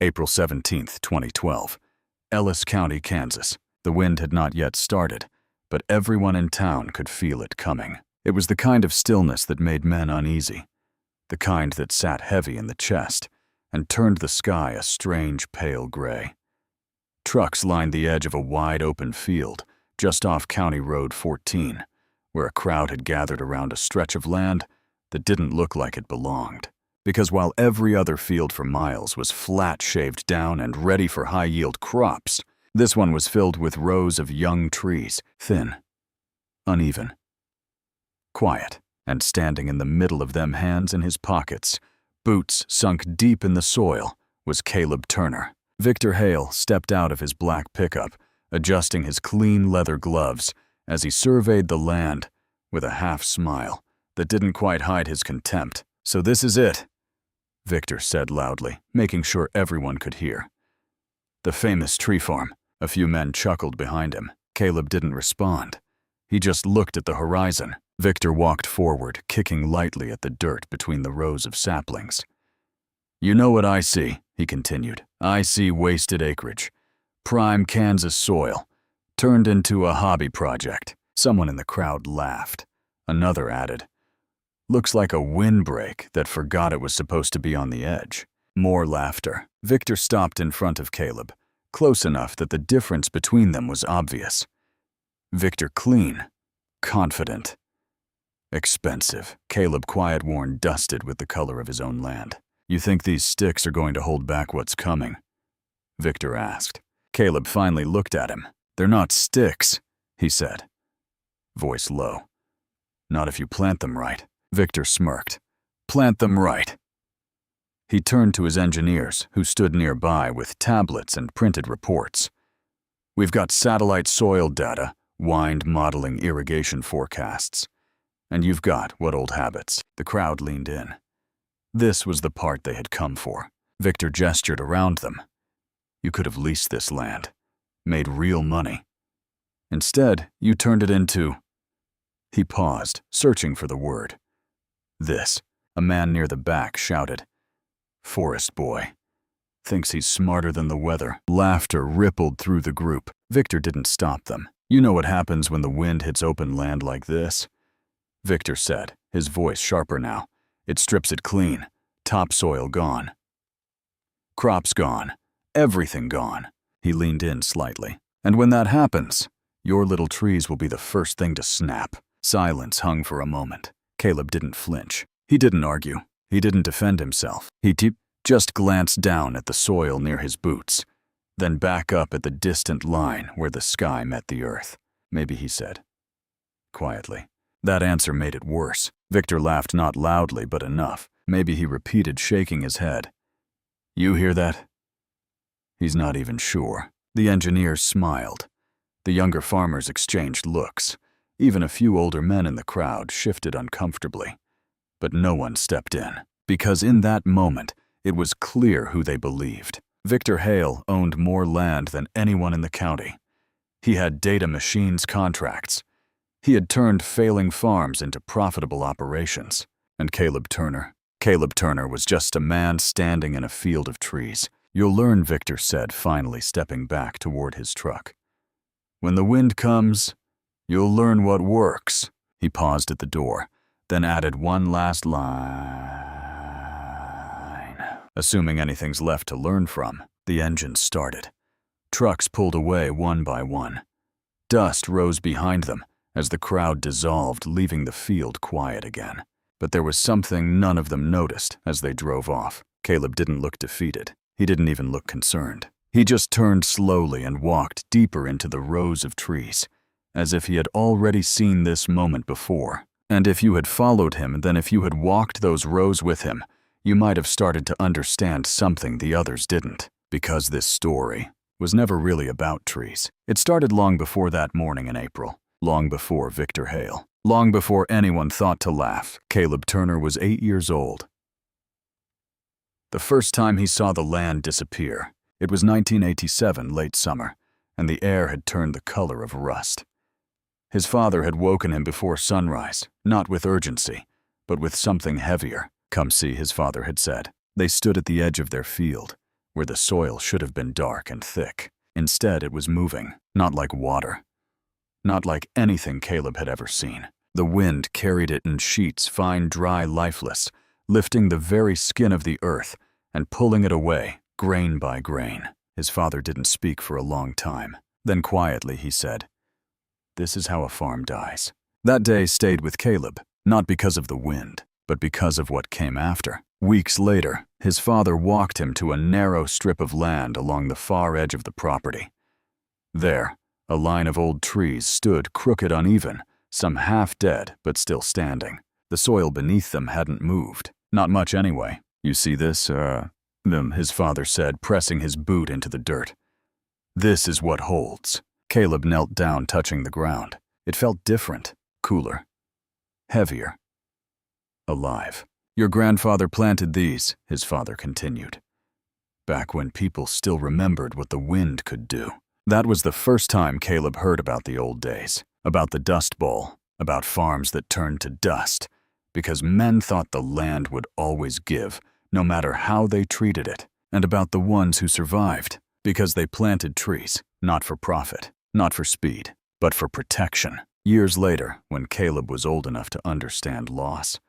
April 17, 2012. Ellis County, Kansas. The wind had not yet started, but everyone in town could feel it coming. It was the kind of stillness that made men uneasy, the kind that sat heavy in the chest and turned the sky a strange pale gray. Trucks lined the edge of a wide-open field just off County Road 14, where a crowd had gathered around a stretch of land that didn't look like it belonged. Because while every other field for miles was flat, shaved down, and ready for high-yield crops, this one was filled with rows of young trees, thin, uneven, quiet, and standing in the middle of them, hands in his pockets, boots sunk deep in the soil, was Caleb Turner. Victor Hale stepped out of his black pickup, adjusting his clean leather gloves as he surveyed the land with a half-smile that didn't quite hide his contempt. "So this is it," Victor said loudly, making sure everyone could hear. "The famous tree farm." A few men chuckled behind him. Caleb didn't respond. He just looked at the horizon. Victor walked forward, kicking lightly at the dirt between the rows of saplings. "You know what I see," he continued. "I see wasted acreage. Prime Kansas soil, turned into a hobby project." Someone in the crowd laughed. Another added, "Looks like a windbreak that forgot it was supposed to be on the edge." More laughter. Victor stopped in front of Caleb, close enough that the difference between them was obvious. Victor clean, confident, expensive. Caleb quiet-worn, dusted with the color of his own land. "You think these sticks are going to hold back what's coming?" Victor asked. Caleb finally looked at him. "They're not sticks," he said, voice low. "Not if you plant them right." Victor smirked. "Plant them right." He turned to his engineers, who stood nearby with tablets and printed reports. "We've got satellite soil data, wind modeling irrigation forecasts. And you've got what old habits." The crowd leaned in. This was the part they had come for. Victor gestured around them. "You could have leased this land, made real money. Instead, you turned it into—" He paused, searching for the word. "This," a man near the back shouted. "Forest boy. Thinks he's smarter than the weather." Laughter rippled through the group. Victor didn't stop them. "You know what happens when the wind hits open land like this?" Victor said, his voice sharper now. "It strips it clean. Topsoil gone. Crops gone. Everything gone." He leaned in slightly. "And when that happens, your little trees will be the first thing to snap." Silence hung for a moment. Caleb didn't flinch. He didn't argue. He didn't defend himself. He just glanced down at the soil near his boots, then back up at the distant line where the sky met the earth. "Maybe," he said, quietly. That answer made it worse. Victor laughed, not loudly, but enough. "Maybe," he repeated, shaking his head. "You hear that?" He's not even sure. The engineers smiled. The younger farmers exchanged looks. Even a few older men in the crowd shifted uncomfortably. But no one stepped in, because in that moment, it was clear who they believed. Victor Hale owned more land than anyone in the county. He had data machines contracts. He had turned failing farms into profitable operations. And Caleb Turner? Caleb Turner was just a man standing in a field of trees. "You'll learn," Victor said, finally stepping back toward his truck. "When the wind comes, you'll learn what works." He paused at the door, then added one last line. Assuming anything's left to learn from, the engine started. Trucks pulled away one by one. Dust rose behind them as the crowd dissolved, leaving the field quiet again. But there was something none of them noticed as they drove off. Caleb didn't look defeated. He didn't even look concerned. He just turned slowly and walked deeper into the rows of trees, as if he had already seen this moment before. And if you had followed him, then if you had walked those rows with him, you might have started to understand something the others didn't. Because this story was never really about trees. It started long before that morning in April, long before Victor Hale, long before anyone thought to laugh. Caleb Turner was 8 years old. The first time he saw the land disappear, it was 1987, late summer, and the air had turned the color of rust. His father had woken him before sunrise, not with urgency, but with something heavier. "Come see," his father had said. They stood at the edge of their field, where the soil should have been dark and thick. Instead, it was moving, not like water, not like anything Caleb had ever seen. The wind carried it in sheets, fine, dry, lifeless, lifting the very skin of the earth and pulling it away, grain by grain. His father didn't speak for a long time. Then quietly he said, "This is how a farm dies." That day stayed with Caleb, not because of the wind, but because of what came after. Weeks later, his father walked him to a narrow strip of land along the far edge of the property. There, a line of old trees stood crooked, uneven, some half dead but still standing. The soil beneath them hadn't moved. Not much anyway. "You see this, his father said, pressing his boot into the dirt. "This is what holds." Caleb knelt down, touching the ground. It felt different, cooler, heavier, alive. "Your grandfather planted these," his father continued, "back when people still remembered what the wind could do." That was the first time Caleb heard about the old days, about the Dust Bowl, about farms that turned to dust, because men thought the land would always give, no matter how they treated it, and about the ones who survived, because they planted trees, not for profit, not for speed, but for protection. Years later, when Caleb was old enough to understand loss,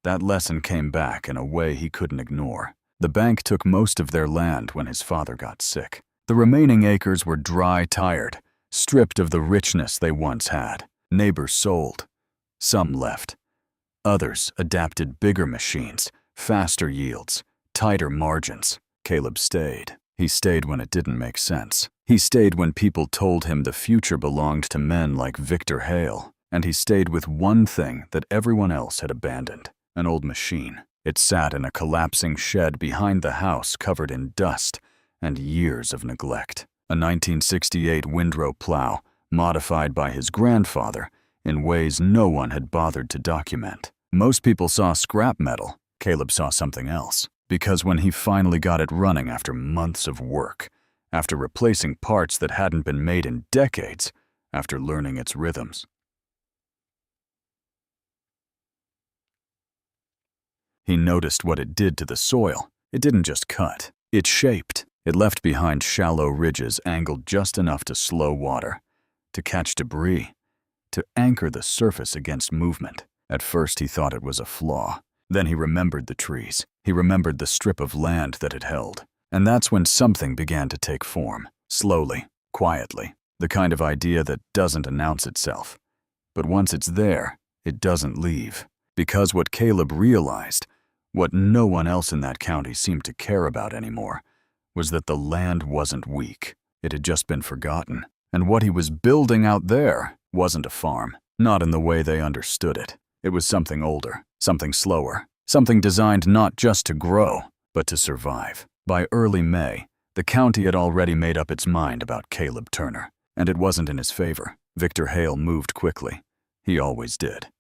that lesson came back in a way he couldn't ignore. The bank took most of their land when his father got sick. The remaining acres were dry, tired, stripped of the richness they once had. Neighbors sold. Some left. Others adapted bigger machines, faster yields, tighter margins. Caleb stayed. He stayed when it didn't make sense. He stayed when people told him the future belonged to men like Victor Hale. And he stayed with one thing that everyone else had abandoned: an old machine. It sat in a collapsing shed behind the house, covered in dust and years of neglect. A 1968 windrow plow, modified by his grandfather in ways no one had bothered to document. Most people saw scrap metal. Caleb saw something else. Because when he finally got it running after months of work, after replacing parts that hadn't been made in decades, after learning its rhythms, he noticed what it did to the soil. It didn't just cut. It shaped. It left behind shallow ridges angled just enough to slow water, to catch debris, to anchor the surface against movement. At first he thought it was a flaw. Then he remembered the trees. He remembered the strip of land that it held. And that's when something began to take form. Slowly, quietly. The kind of idea that doesn't announce itself. But once it's there, it doesn't leave. Because what Caleb realized, what no one else in that county seemed to care about anymore, was that the land wasn't weak. It had just been forgotten. And what he was building out there wasn't a farm. Not in the way they understood it. It was something older, something slower, something designed not just to grow, but to survive. By early May, the county had already made up its mind about Caleb Turner, and it wasn't in his favor. Victor Hale moved quickly. He always did.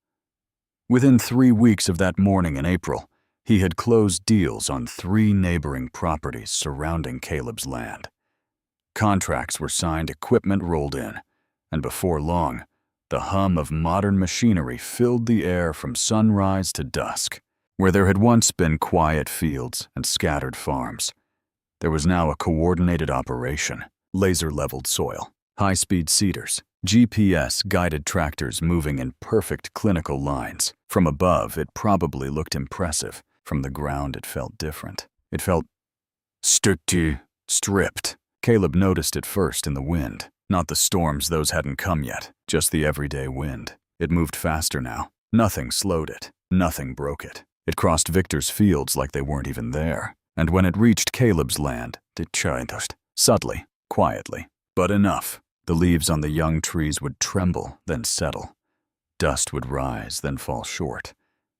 Within 3 weeks of that morning in April, he had closed deals on 3 neighboring properties surrounding Caleb's land. Contracts were signed, equipment rolled in, and before long, the hum of modern machinery filled the air from sunrise to dusk. Where there had once been quiet fields and scattered farms, there was now a coordinated operation. Laser-leveled soil, high-speed seeders, GPS-guided tractors moving in perfect clinical lines. From above, it probably looked impressive. From the ground, it felt different. It felt stripped. Caleb noticed it first in the wind. Not the storms, those hadn't come yet, just the everyday wind. It moved faster now. Nothing slowed it. Nothing broke it. It crossed Victor's fields like they weren't even there. And when it reached Caleb's land, it changed. Subtly, quietly, but enough. The leaves on the young trees would tremble, then settle. Dust would rise, then fall short.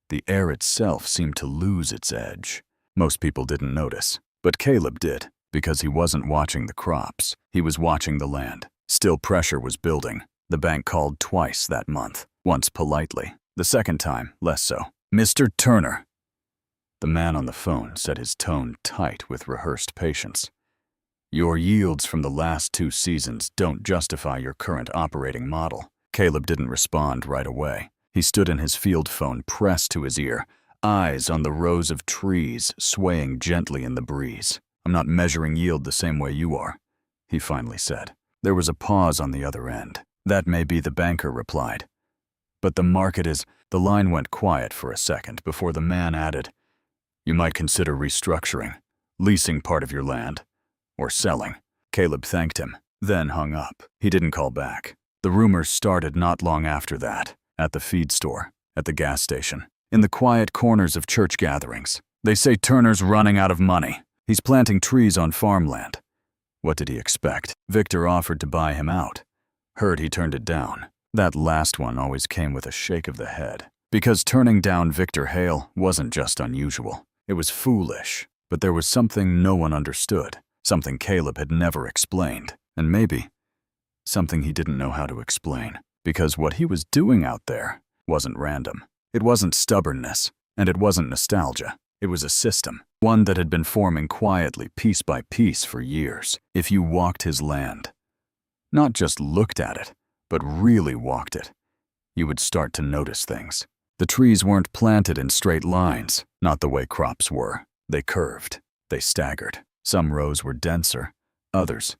The air itself seemed to lose its edge. Most people didn't notice, but Caleb did, because he wasn't watching the crops. He was watching the land. Still, pressure was building. The bank called twice that month, once politely. The second time, less so. "Mr. Turner." The man on the phone said, his tone tight with rehearsed patience. "Your yields from the last 2 seasons don't justify your current operating model." Caleb didn't respond right away. He stood in his field phone pressed to his ear, eyes on the rows of trees swaying gently in the breeze. I'm not measuring yield the same way you are," he finally said. There was a pause on the other end. "That may be," the banker replied. "But the market is—" The line went quiet for a second before the man added, "You might consider restructuring, leasing part of your land, or selling." Caleb thanked him, then hung up. He didn't call back. The rumors started not long after that, at the feed store, at the gas station, in the quiet corners of church gatherings. "They say Turner's running out of money. He's planting trees on farmland." What did he expect? Victor offered to buy him out. Heard he turned it down. That last one always came with a shake of the head. Because turning down Victor Hale wasn't just unusual. It was foolish, but there was something no one understood, something Caleb had never explained, and maybe something he didn't know how to explain. Because what he was doing out there wasn't random. It wasn't stubbornness, and it wasn't nostalgia. It was a system, one that had been forming quietly, piece by piece, for years. If you walked his land, not just looked at it, but really walked it, you would start to notice things. The trees weren't planted in straight lines, not the way crops were. They curved, they staggered. Some rows were denser, others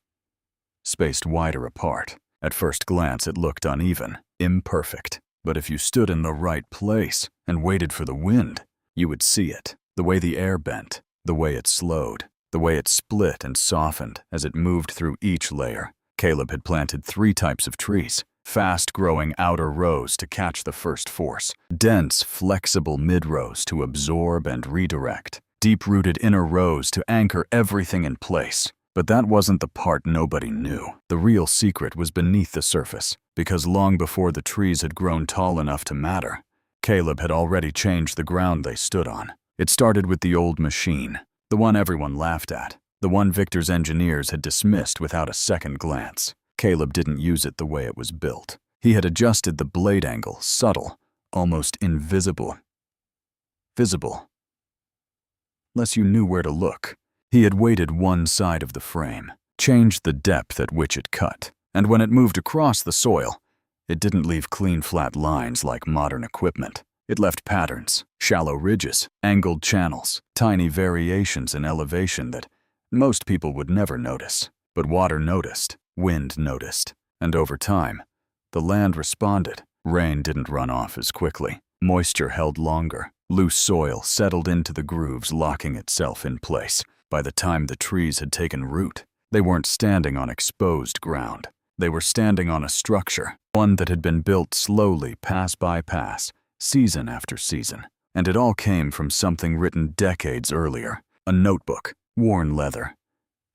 spaced wider apart. At first glance, it looked uneven, imperfect. But if you stood in the right place and waited for the wind, you would see it. The way the air bent, the way it slowed, the way it split and softened as it moved through each layer. Caleb had planted 3 types of trees: fast-growing outer rows to catch the first force, dense, flexible mid-rows to absorb and redirect, deep-rooted inner rows to anchor everything in place. But that wasn't the part nobody knew. The real secret was beneath the surface, because long before the trees had grown tall enough to matter, Caleb had already changed the ground they stood on. It started with the old machine, the one everyone laughed at, the one Victor's engineers had dismissed without a second glance. Caleb didn't use it the way it was built. He had adjusted the blade angle, subtle, almost invisible. Visible, unless you knew where to look. He had weighted one side of the frame, changed the depth at which it cut, and when it moved across the soil, it didn't leave clean, flat lines like modern equipment. It left patterns, shallow ridges, angled channels, tiny variations in elevation that most people would never notice. But water noticed, wind noticed, and over time, the land responded. Rain didn't run off as quickly. Moisture held longer. Loose soil settled into the grooves, locking itself in place. By the time the trees had taken root, they weren't standing on exposed ground. They were standing on a structure, one that had been built slowly, pass by pass, season after season. And it all came from something written decades earlier. A notebook, worn leather,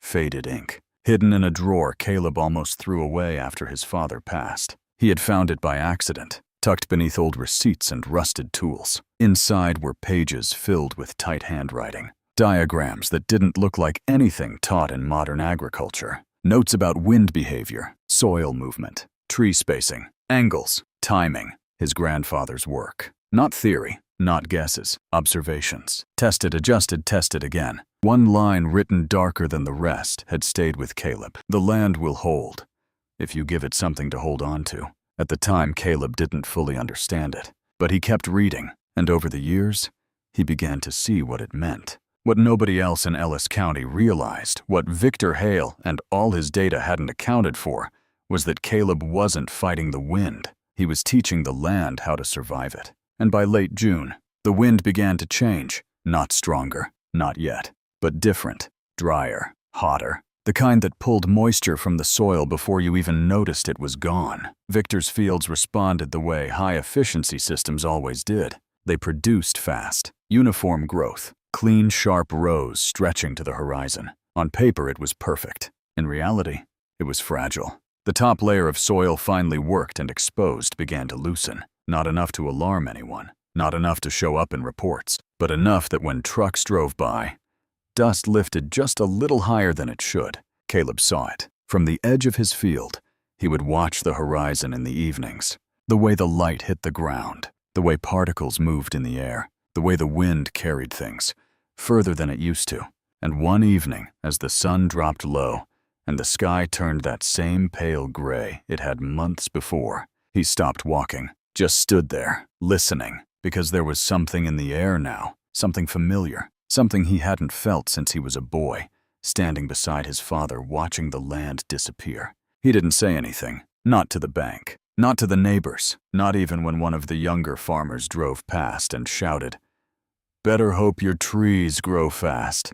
faded ink. Hidden in a drawer Caleb almost threw away after his father passed. He had found it by accident, tucked beneath old receipts and rusted tools. Inside were pages filled with tight handwriting, diagrams that didn't look like anything taught in modern agriculture, notes about wind behavior, soil movement, tree spacing, angles, timing. His grandfather's work. Not theory, not guesses, observations. Tested, adjusted, tested again. One line written darker than the rest had stayed with Caleb. The land will hold, if you give it something to hold on to. At the time, Caleb didn't fully understand it, but he kept reading, and over the years, he began to see what it meant. What nobody else in Ellis County realized, what Victor Hale and all his data hadn't accounted for, was that Caleb wasn't fighting the wind. He was teaching the land how to survive it. And by late June, the wind began to change. Not stronger, not yet, but different, drier, hotter. The kind that pulled moisture from the soil before you even noticed it was gone. Victor's fields responded the way high-efficiency systems always did. They produced fast, uniform growth, clean, sharp rows stretching to the horizon. On paper, it was perfect. In reality, it was fragile. The top layer of soil finally worked and exposed began to loosen. Not enough to alarm anyone, not enough to show up in reports, but enough that when trucks drove by, dust lifted just a little higher than it should. Caleb saw it. From the edge of his field, he would watch the horizon in the evenings. The way the light hit the ground, the way particles moved in the air, the way the wind carried things further than it used to. And one evening, as the sun dropped low, and the sky turned that same pale gray it had months before, he stopped walking, just stood there, listening, because there was something in the air now, something familiar, something he hadn't felt since he was a boy, standing beside his father watching the land disappear. He didn't say anything, not to the bank, not to the neighbors, not even when one of the younger farmers drove past and shouted, "Better hope your trees grow fast."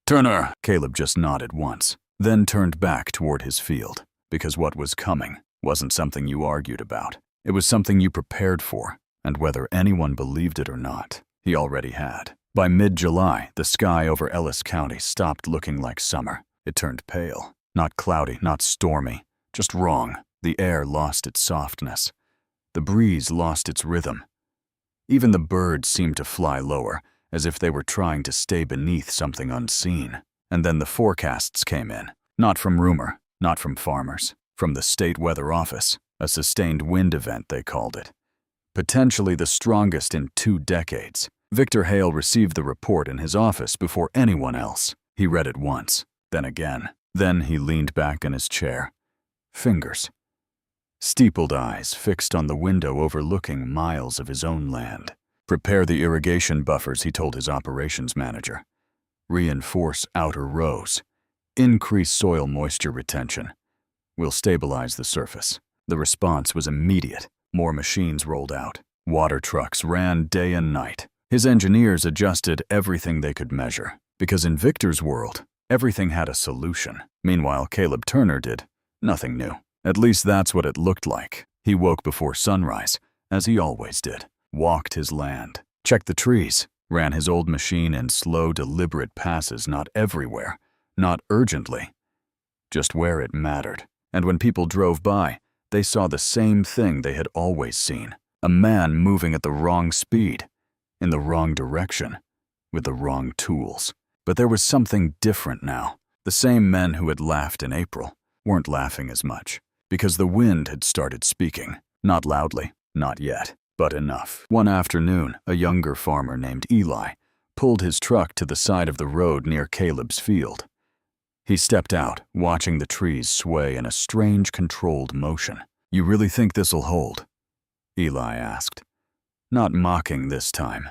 "Turner!" Caleb just nodded once, then turned back toward his field, because what was coming wasn't something you argued about. It was something you prepared for, and whether anyone believed it or not, he already had. By mid-July, the sky over Ellis County stopped looking like summer. It turned pale. Not cloudy, not stormy, just wrong. The air lost its softness. The breeze lost its rhythm. Even the birds seemed to fly lower, as if they were trying to stay beneath something unseen. And then the forecasts came in. Not from rumor, not from farmers. From the state weather office. A sustained wind event, they called it. Potentially the strongest in 2 decades. Victor Hale received the report in his office before anyone else. He read it once, then again. Then he leaned back in his chair. Fingers. Steepled eyes fixed on the window overlooking miles of his own land. Prepare the irrigation buffers, he told his operations manager. Reinforce outer rows. Increase soil moisture retention. We'll stabilize the surface. The response was immediate. More machines rolled out. Water trucks ran day and night. His engineers adjusted everything they could measure, because in Victor's world, everything had a solution. Meanwhile, Caleb Turner did nothing new. At least that's what it looked like. He woke before sunrise, as he always did. Walked his land. Checked the trees. Ran his old machine in slow, deliberate passes, not everywhere, not urgently, just where it mattered. And when people drove by, they saw the same thing they had always seen. A man moving at the wrong speed, in the wrong direction, with the wrong tools. But there was something different now. The same men who had laughed in April weren't laughing as much, because the wind had started speaking. Not loudly, not yet, but enough. One afternoon, a younger farmer named Eli pulled his truck to the side of the road near Caleb's field. He stepped out, watching the trees sway in a strange, controlled motion. "You really think this'll hold?" Eli asked. Not mocking this time.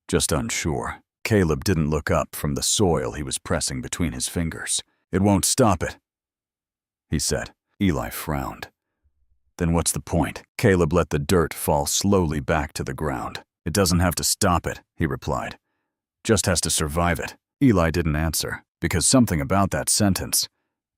Just unsure. Caleb didn't look up from the soil he was pressing between his fingers. "It won't stop it," he said. Eli frowned. "Then what's the point?" Caleb let the dirt fall slowly back to the ground. "It doesn't have to stop it," he replied. "Just has to survive it." Eli didn't answer, because something about that sentence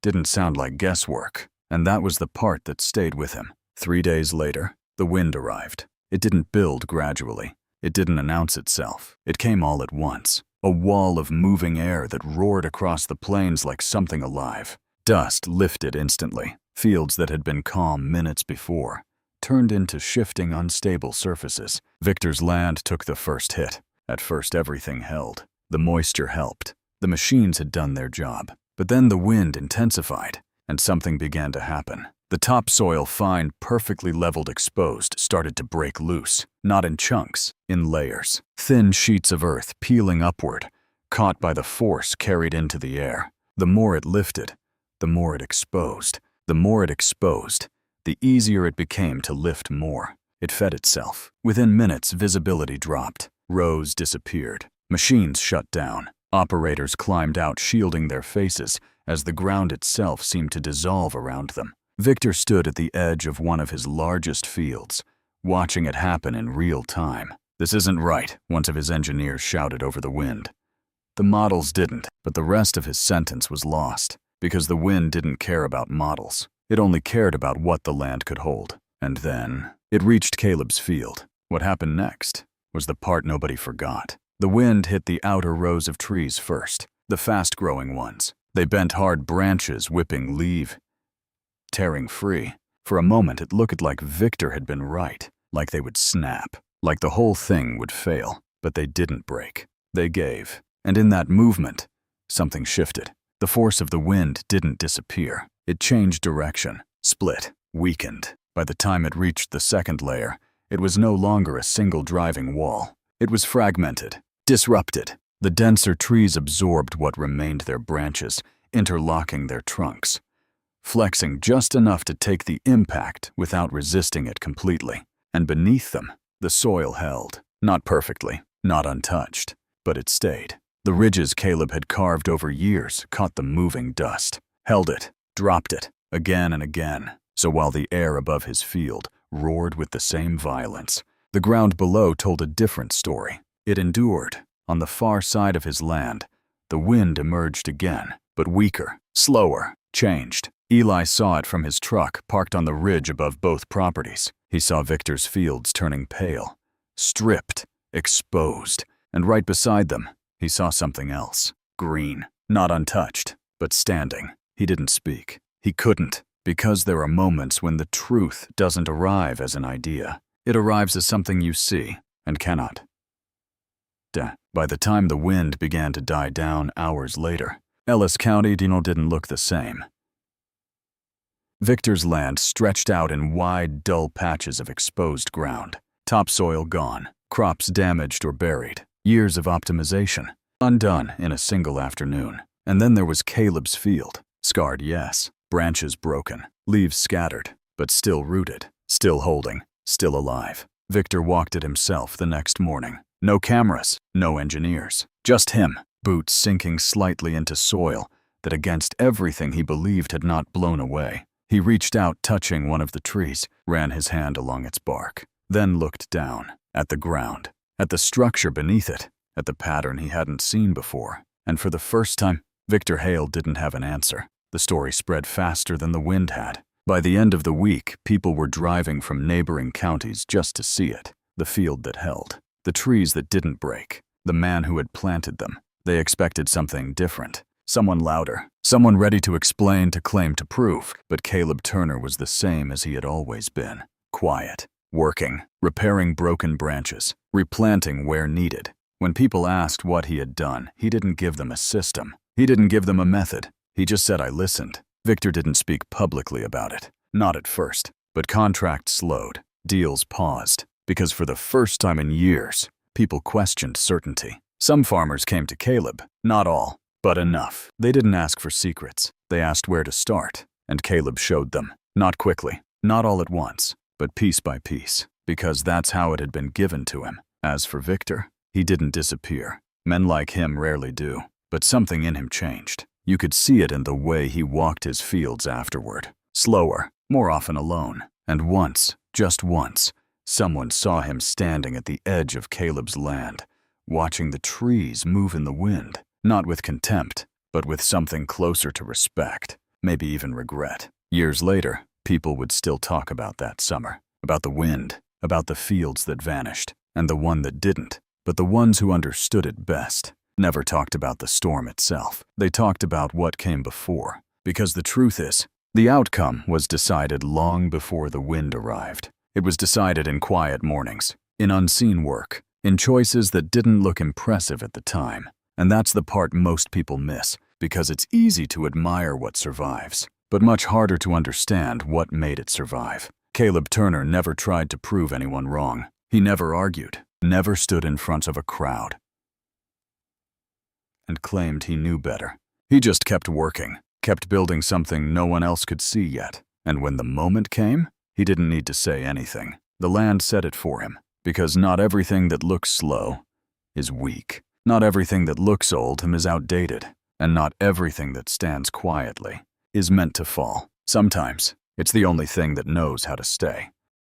didn't sound like guesswork, and that was the part that stayed with him. 3 days later, the wind arrived. It didn't build gradually. It didn't announce itself. It came all at once. A wall of moving air that roared across the plains like something alive. Dust lifted instantly. Fields that had been calm minutes before turned into shifting, unstable surfaces. Victor's land took the first hit. At first, everything held. The moisture helped. The machines had done their job. But then the wind intensified, and something began to happen. The topsoil, fine, perfectly leveled, exposed, started to break loose. Not in chunks, in layers. Thin sheets of earth peeling upward, caught by the force carried into the air. The more it lifted, the more it exposed. The more it exposed, the easier it became to lift more. It fed itself. Within minutes, visibility dropped. Rows disappeared. Machines shut down. Operators climbed out, shielding their faces, as the ground itself seemed to dissolve around them. Victor stood at the edge of one of his largest fields, watching it happen in real time. "This isn't right," one of his engineers shouted over the wind. The models didn't, but the rest of his sentence was lost, because the wind didn't care about models. It only cared about what the land could hold. And then it reached Caleb's field. What happened next was the part nobody forgot. The wind hit the outer rows of trees first, the fast-growing ones. They bent hard branches, whipping leaf, tearing free. For a moment, it looked like Victor had been right, like they would snap, like the whole thing would fail. But they didn't break. They gave. And in that movement, something shifted. The force of the wind didn't disappear. It changed direction, split, weakened. By the time it reached the second layer, it was no longer a single driving wall. It was fragmented, disrupted. The denser trees absorbed what remained their branches, interlocking their trunks, flexing just enough to take the impact without resisting it completely. And beneath them, the soil held. Not perfectly, not untouched, but it stayed. The ridges Caleb had carved over years caught the moving dust, held it, dropped it, again and again. So while the air above his field roared with the same violence, the ground below told a different story. It endured. On the far side of his land, the wind emerged again, but weaker, slower, changed. Eli saw it from his truck parked on the ridge above both properties. He saw Victor's fields turning pale, stripped, exposed, and right beside them, he saw something else. Green, not untouched, but standing. He didn't speak. He couldn't, because there are moments when the truth doesn't arrive as an idea. It arrives as something you see and cannot. By the time the wind began to die down hours later, Ellis County didn't look the same. Victor's land stretched out in wide, dull patches of exposed ground. Topsoil gone, crops damaged or buried, years of optimization, undone in a single afternoon. And then there was Caleb's field. Scarred, yes. Branches broken, leaves scattered, but still rooted, still holding, still alive. Victor walked it himself the next morning. No cameras, no engineers, just him, boots sinking slightly into soil that against everything he believed had not blown away. He reached out, touching one of the trees, ran his hand along its bark, then looked down, at the ground, at the structure beneath it, at the pattern he hadn't seen before. And for the first time, Victor Hale didn't have an answer. The story spread faster than the wind had. By the end of the week, people were driving from neighboring counties just to see it. The field that held, the trees that didn't break, the man who had planted them. They expected something different, someone louder, someone ready to explain, to claim, to prove. But Caleb Turner was the same as he had always been. Quiet, working, repairing broken branches, replanting where needed. When people asked what he had done, he didn't give them a system. He didn't give them a method. He just said, "I listened." Victor didn't speak publicly about it. Not at first. But contracts slowed. Deals paused. Because for the first time in years, people questioned certainty. Some farmers came to Caleb. Not all, but enough. They didn't ask for secrets. They asked where to start. And Caleb showed them. Not quickly. Not all at once. But piece by piece. Because that's how it had been given to him. As for Victor, he didn't disappear. Men like him rarely do. But something in him changed. You could see it in the way he walked his fields afterward. Slower, more often alone. And once, just once, someone saw him standing at the edge of Caleb's land, watching the trees move in the wind, not with contempt, but with something closer to respect, maybe even regret. Years later, people would still talk about that summer, about the wind, about the fields that vanished, and the one that didn't. But the ones who understood it best never talked about the storm itself. They talked about what came before. Because the truth is, the outcome was decided long before the wind arrived. It was decided in quiet mornings, in unseen work, in choices that didn't look impressive at the time. And that's the part most people miss, because it's easy to admire what survives, but much harder to understand what made it survive. Caleb Turner never tried to prove anyone wrong. He never argued, never stood in front of a crowd and claimed he knew better. He just kept working, kept building something no one else could see yet. And when the moment came, he didn't need to say anything. The land said it for him, because not everything that looks slow is weak. Not everything that looks old is outdated, and not everything that stands quietly is meant to fall. Sometimes, it's the only thing that knows how to stay.